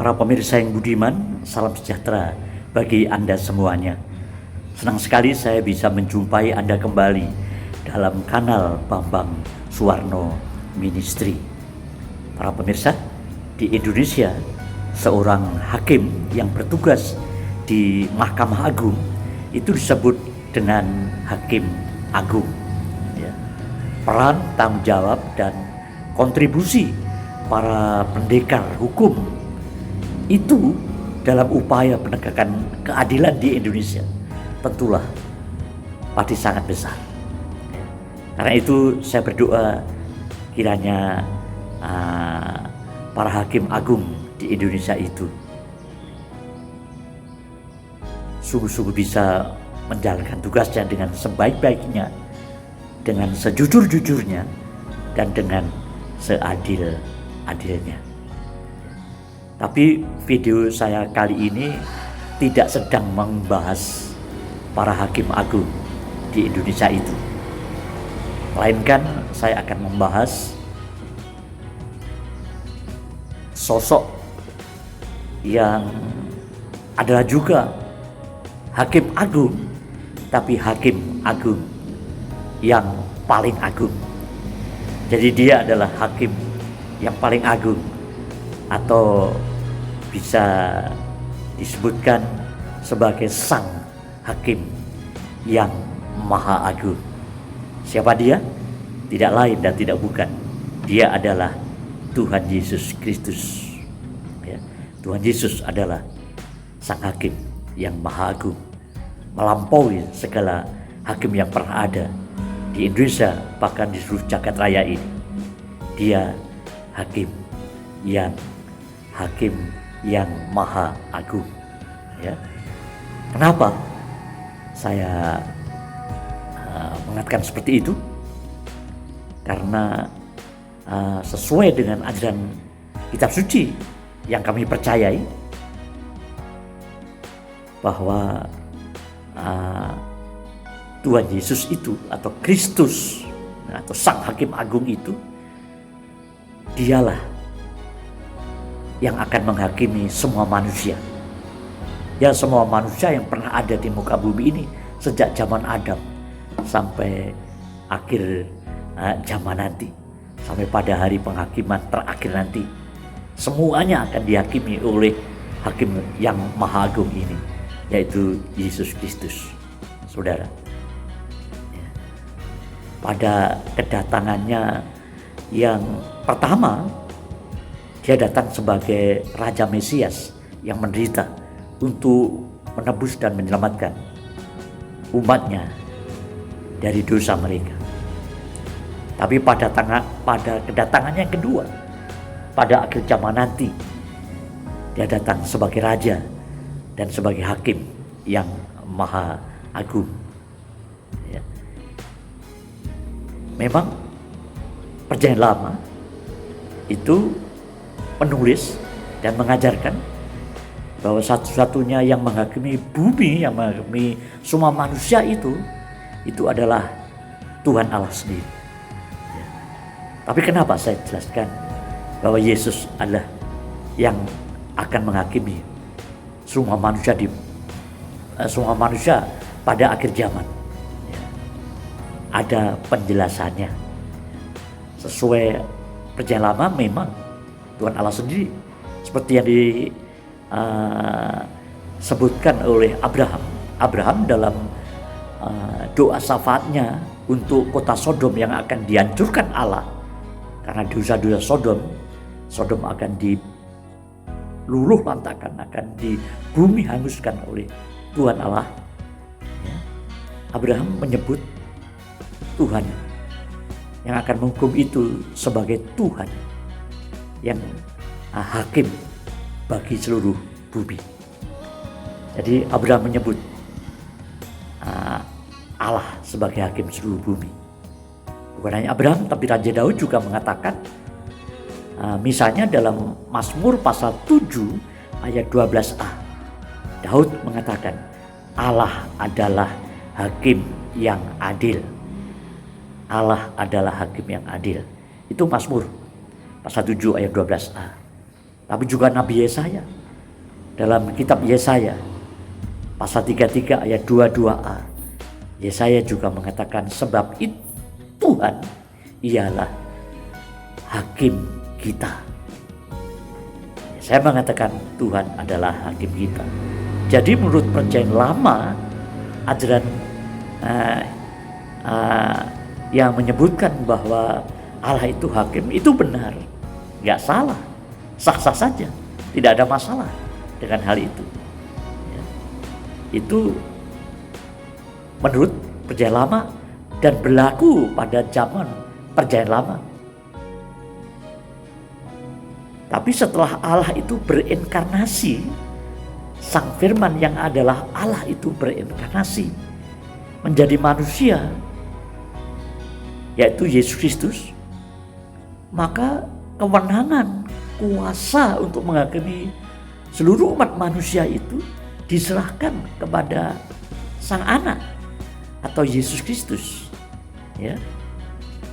Para pemirsa yang budiman, salam sejahtera bagi Anda semuanya. Senang sekali saya bisa menjumpai Anda kembali dalam kanal Bambang Suwarno Ministry. Para pemirsa, di Indonesia, seorang hakim yang bertugas di Mahkamah Agung itu disebut dengan Hakim Agung. Peran, tanggung jawab, dan kontribusi para pendekar hukum itu dalam upaya penegakan keadilan di Indonesia tentulah pasti sangat besar. Karena itu saya berdoa kiranya para hakim agung di Indonesia itu sungguh-sungguh bisa menjalankan tugasnya dengan sebaik-baiknya, dengan sejujur-jujurnya, dan dengan seadil-adilnya. Tapi video saya kali ini tidak sedang membahas para hakim agung di Indonesia itu. Melainkan saya akan membahas sosok yang adalah juga hakim agung, tapi hakim agung yang paling agung. Jadi dia adalah hakim yang paling agung, atau bisa disebutkan sebagai sang hakim yang maha agung. Siapa dia? Tidak lain dan tidak bukan. Dia adalah Tuhan Yesus Kristus. Tuhan Yesus adalah sang hakim yang maha agung, melampaui segala hakim yang pernah ada di Indonesia, bahkan di seluruh jagat raya ini. Dia hakim yang maha agung. Kenapa saya mengatakan seperti itu? Karena sesuai dengan ajaran kitab suci yang kami percayai, bahwa Tuhan Yesus itu, atau Kristus, atau sang hakim agung itu, dialah yang akan menghakimi semua manusia. Ya, semua manusia yang pernah ada di muka bumi ini sejak zaman Adam sampai akhir zaman nanti, sampai pada hari penghakiman terakhir nanti, semuanya akan dihakimi oleh hakim yang maha agung ini, yaitu Yesus Kristus. Saudara, pada kedatangannya yang pertama, dia datang sebagai Raja Mesias yang menderita untuk menebus dan menyelamatkan umatnya dari dosa mereka. Tapi pada kedatangannya yang kedua, pada akhir zaman nanti, dia datang sebagai Raja dan sebagai Hakim yang maha agung. Memang Perjanjian Lama itu menulis dan mengajarkan bahwa satu-satunya yang menghakimi bumi, yang menghakimi semua manusia itu adalah Tuhan Allah sendiri. Tapi kenapa saya jelaskan bahwa Yesus adalah yang akan menghakimi semua manusia pada akhir zaman? Ada penjelasannya. Sesuai Perjanjian Lama, memang Tuhan Allah sendiri, seperti yang disebutkan oleh Abraham dalam doa syafaatnya untuk kota Sodom yang akan dihancurkan Allah karena dosa-dosa Sodom akan diluluh lantakan, akan di bumi hanguskan oleh Tuhan Allah. Abraham menyebut Tuhan yang akan menghukum itu sebagai Tuhan yang hakim bagi seluruh bumi. Jadi Abraham menyebut Allah sebagai hakim seluruh bumi. Bukan hanya Abraham, tapi Raja Daud juga mengatakan, misalnya dalam Mazmur pasal 7 ayat 12a, Daud mengatakan, Allah adalah hakim yang adil. Allah adalah hakim yang adil. Itu Mazmur pasal 7 ayat 12a. Tapi juga Nabi Yesaya, dalam kitab Yesaya pasal 33 ayat 22a, Yesaya juga mengatakan, sebab itu Tuhan ialah hakim kita. Saya mengatakan Tuhan adalah hakim kita. Jadi menurut perjanjian lama, ajaran yang menyebutkan bahwa Allah itu hakim itu benar, nggak salah, sah-sah saja, tidak ada masalah dengan hal itu. Ya. Itu menurut perjanjian lama dan berlaku pada zaman perjanjian lama. Tapi setelah Allah itu berinkarnasi, Sang Firman yang adalah Allah itu berinkarnasi menjadi manusia, yaitu Yesus Kristus, maka kewenangan, kuasa untuk menghakimi seluruh umat manusia itu diserahkan kepada Sang Anak atau Yesus Kristus. Ya,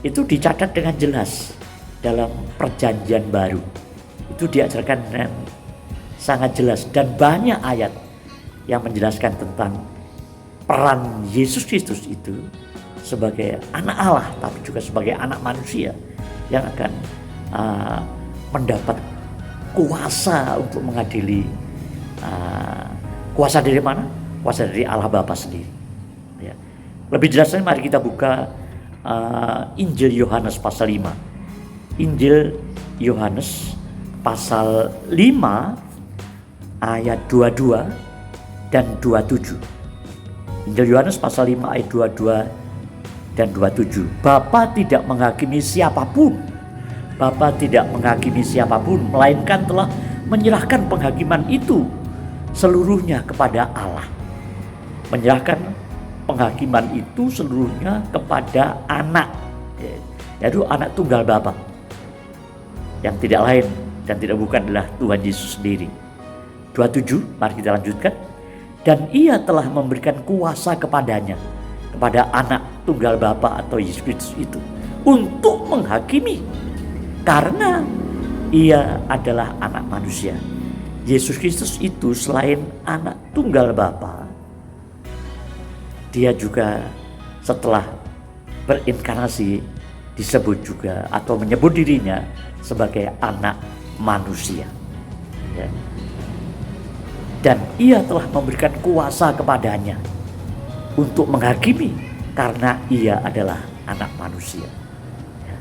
itu dicatat dengan jelas dalam Perjanjian Baru. Itu diajarkan dengan sangat jelas dan banyak ayat yang menjelaskan tentang peran Yesus Kristus itu sebagai anak Allah, tapi juga sebagai anak manusia yang akan mendapat kuasa untuk mengadili. Kuasa dari mana? Kuasa dari Allah Bapa sendiri. Ya. Lebih jelasnya mari kita buka Injil Yohanes pasal 5. Injil Yohanes pasal 5 ayat 22 dan 27. Injil Yohanes pasal 5 ayat 22 dan 27. Bapa tidak menghakimi siapapun. Bapa tidak menghakimi siapapun, melainkan telah menyerahkan penghakiman itu seluruhnya kepada Allah. Menyerahkan penghakiman itu seluruhnya kepada Anak, yaitu Anak tunggal Bapa, yang tidak lain dan tidak bukan adalah Tuhan Yesus sendiri. 27, mari kita lanjutkan. Dan ia telah memberikan kuasa kepadanya, kepada Anak tunggal Bapa atau Yesus Kristus itu, untuk menghakimi, karena ia adalah anak manusia. Yesus Kristus itu selain anak tunggal Bapa, dia juga setelah berinkarnasi disebut juga atau menyebut dirinya sebagai anak manusia. Ya. Dan ia telah memberikan kuasa kepadanya untuk menghakimi, karena ia adalah anak manusia. Ya.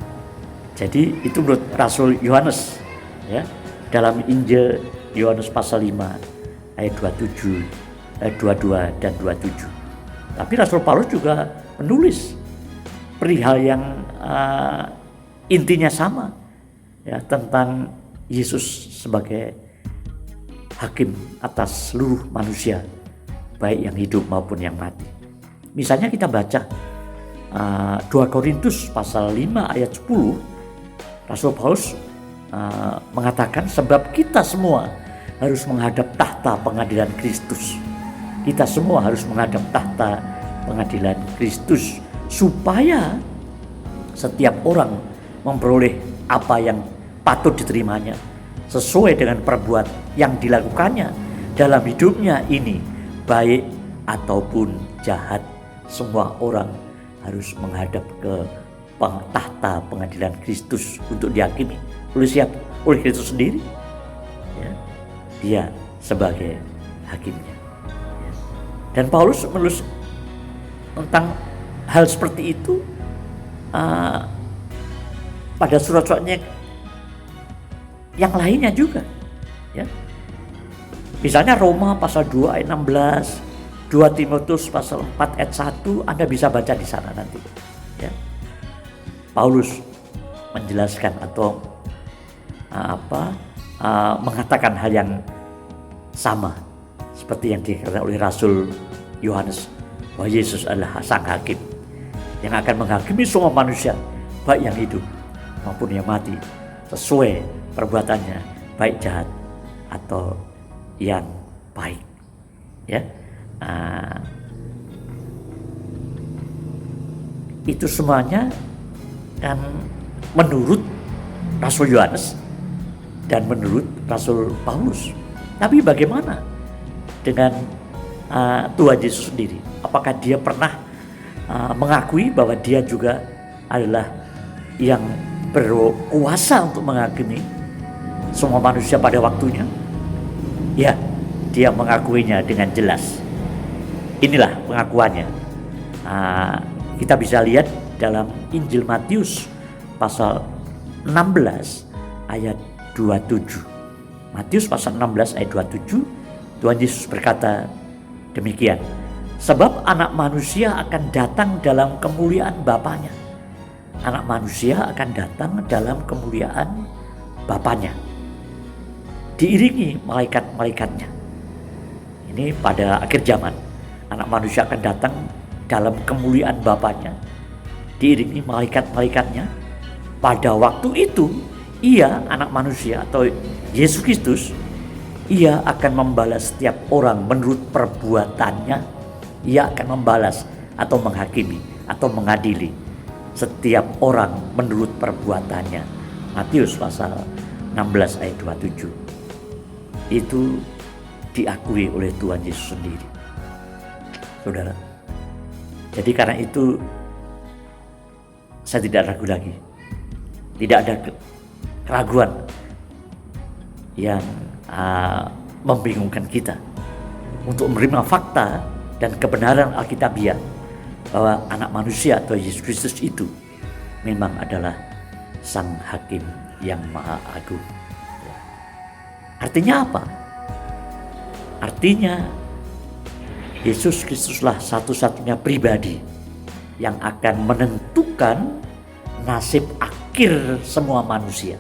Jadi itu menurut Rasul Yohanes, ya, dalam Injil Yohanes pasal 5 ayat 27, ayat 22 dan 27. Tapi Rasul Paulus juga menulis perihal yang intinya sama, ya, tentang Yesus sebagai hakim atas seluruh manusia, baik yang hidup maupun yang mati. Misalnya kita baca 2 Korintus pasal 5 ayat 10, Rasul Paulus mengatakan, sebab kita semua harus menghadap tahta pengadilan Kristus. Kita semua harus menghadap tahta pengadilan Kristus, supaya setiap orang memperoleh apa yang patut diterimanya sesuai dengan perbuatan yang dilakukannya dalam hidupnya ini, baik ataupun jahat. Semua orang harus menghadap ke tahta pengadilan Kristus untuk dihakimi. Oleh siapa? Oleh Kristus sendiri. Ya. Dia sebagai hakimnya. Ya. Dan Paulus menulis tentang hal seperti itu pada surat-suratnya yang lainnya juga, ya. Misalnya Roma pasal 2 ayat 16, 2 Timotius pasal 4 ayat 1, Anda bisa baca di sana nanti, ya. Paulus menjelaskan atau mengatakan hal yang sama seperti yang dikatakan oleh Rasul Yohanes, bahwa Yesus adalah sang hakim yang akan menghakimi semua manusia, baik yang hidup maupun yang mati, sesuai perbuatannya, baik jahat atau yang baik. Ya, itu semuanya kan menurut Rasul Yohanes dan menurut Rasul Paulus. Tapi bagaimana dengan Tuhan Yesus sendiri? Apakah dia pernah mengakui bahwa dia juga adalah yang berkuasa untuk menghakimi semua manusia pada waktunya? Ya, dia mengakuinya dengan jelas. Inilah pengakuannya. Kita bisa lihat dalam Injil Matius pasal 16 ayat 27. Matius pasal 16 ayat 27, Tuhan Yesus berkata demikian. Sebab anak manusia akan datang dalam kemuliaan Bapanya. Anak manusia akan datang dalam kemuliaan Bapanya, diiringi malaikat-malaikatnya. Ini pada akhir zaman. Anak manusia akan datang dalam kemuliaan Bapanya, diiringi malaikat-malaikatnya. Pada waktu itu, ia, anak manusia atau Yesus Kristus, ia akan membalas setiap orang menurut perbuatannya. Ia akan membalas atau menghakimi atau mengadili setiap orang menurut perbuatannya. Matius pasal 16 ayat 27. Itu diakui oleh Tuhan Yesus sendiri, saudara. Jadi karena itu saya tidak ragu lagi. Tidak ada keraguan yang membingungkan kita untuk menerima fakta dan kebenaran Alkitabiah bahwa anak manusia atau Yesus Kristus itu memang adalah Sang Hakim yang Maha Agung. Artinya apa? Artinya Yesus Kristuslah satu-satunya pribadi yang akan menentukan nasib akhir semua manusia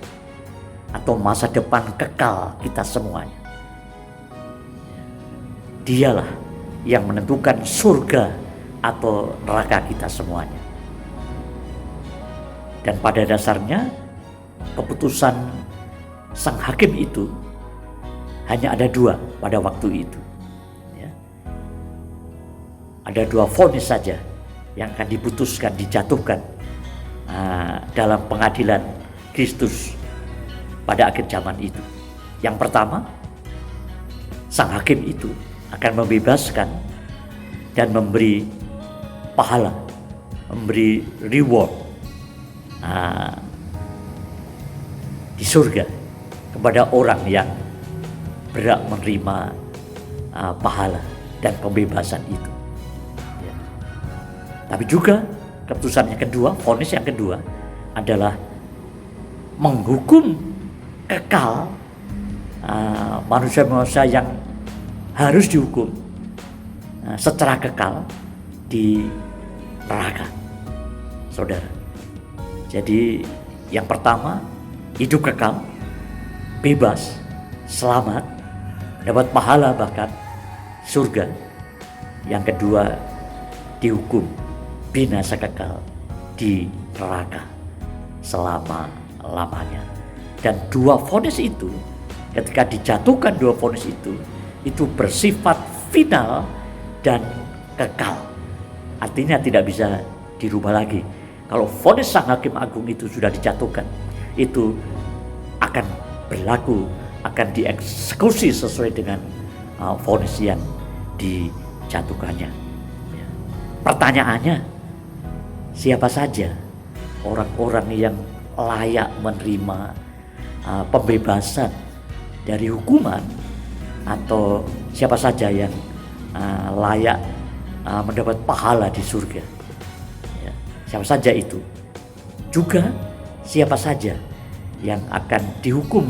atau masa depan kekal kita semuanya. Dialah yang menentukan surga atau neraka kita semuanya. Dan pada dasarnya keputusan Sang Hakim itu hanya ada dua pada waktu itu. Ada dua vonis saja yang akan diputuskan, dijatuhkan dalam pengadilan Kristus pada akhir zaman itu. Yang pertama, Sang Hakim itu akan membebaskan dan memberi pahala, memberi reward di surga kepada orang yang berhak menerima pahala dan pembebasan itu. Tapi juga keputusan yang kedua, vonis yang kedua adalah menghukum kekal manusia-manusia yang harus dihukum secara kekal di neraka, saudara. Jadi yang pertama, hidup kekal, bebas, selamat, dapat pahala bahkan surga. Yang kedua, dihukum binasa kekal di neraka selama-lamanya. Dan dua vonis itu, ketika dijatuhkan dua vonis itu bersifat final dan kekal. Artinya tidak bisa dirubah lagi. Kalau vonis Sang Hakim Agung itu sudah dijatuhkan, itu akan berlaku, akan dieksekusi sesuai dengan vonis yang dijatuhkannya. Pertanyaannya, siapa saja orang-orang yang layak menerima pembebasan dari hukuman, atau siapa saja yang layak mendapat pahala di surga? Siapa saja itu? Juga siapa saja yang akan dihukum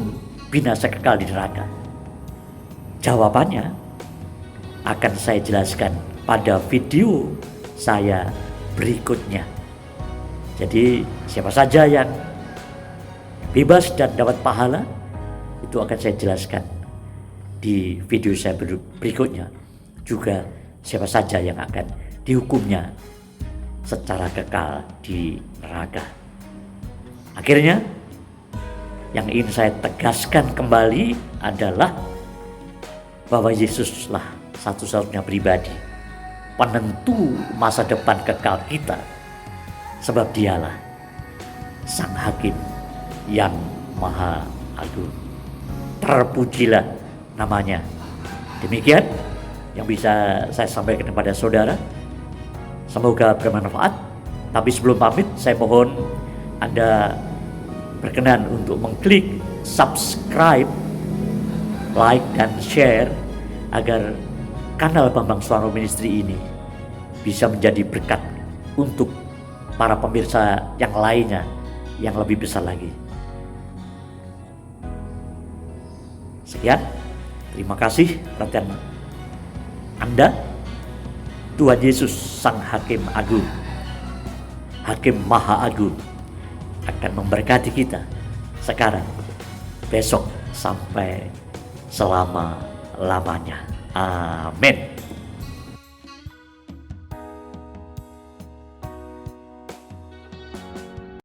binasa kekal di neraka? Jawabannya akan saya jelaskan pada video saya berikutnya. Jadi siapa saja yang bebas dan dapat pahala, itu akan saya jelaskan di video saya berikutnya. Juga siapa saja yang akan dihukumnya secara kekal di neraka. Akhirnya yang ingin saya tegaskan kembali adalah bahwa Yesuslah satu-satunya pribadi penentu masa depan kekal kita, sebab dialah Sang Hakim yang Maha Agung. terpujilah namanya. Demikian yang bisa saya sampaikan kepada saudara. Semoga bermanfaat. Tapi sebelum pamit, saya mohon Anda berkenan untuk mengklik subscribe, like, dan share agar kanal Bambang Suwarno Ministry ini bisa menjadi berkat untuk para pemirsa yang lainnya yang lebih besar lagi. Sekian, terima kasih perhatian Anda. Tuhan Yesus Sang Hakim Agung, Hakim Maha Agung, akan memberkati kita sekarang, besok, sampai selama-lamanya. Amin.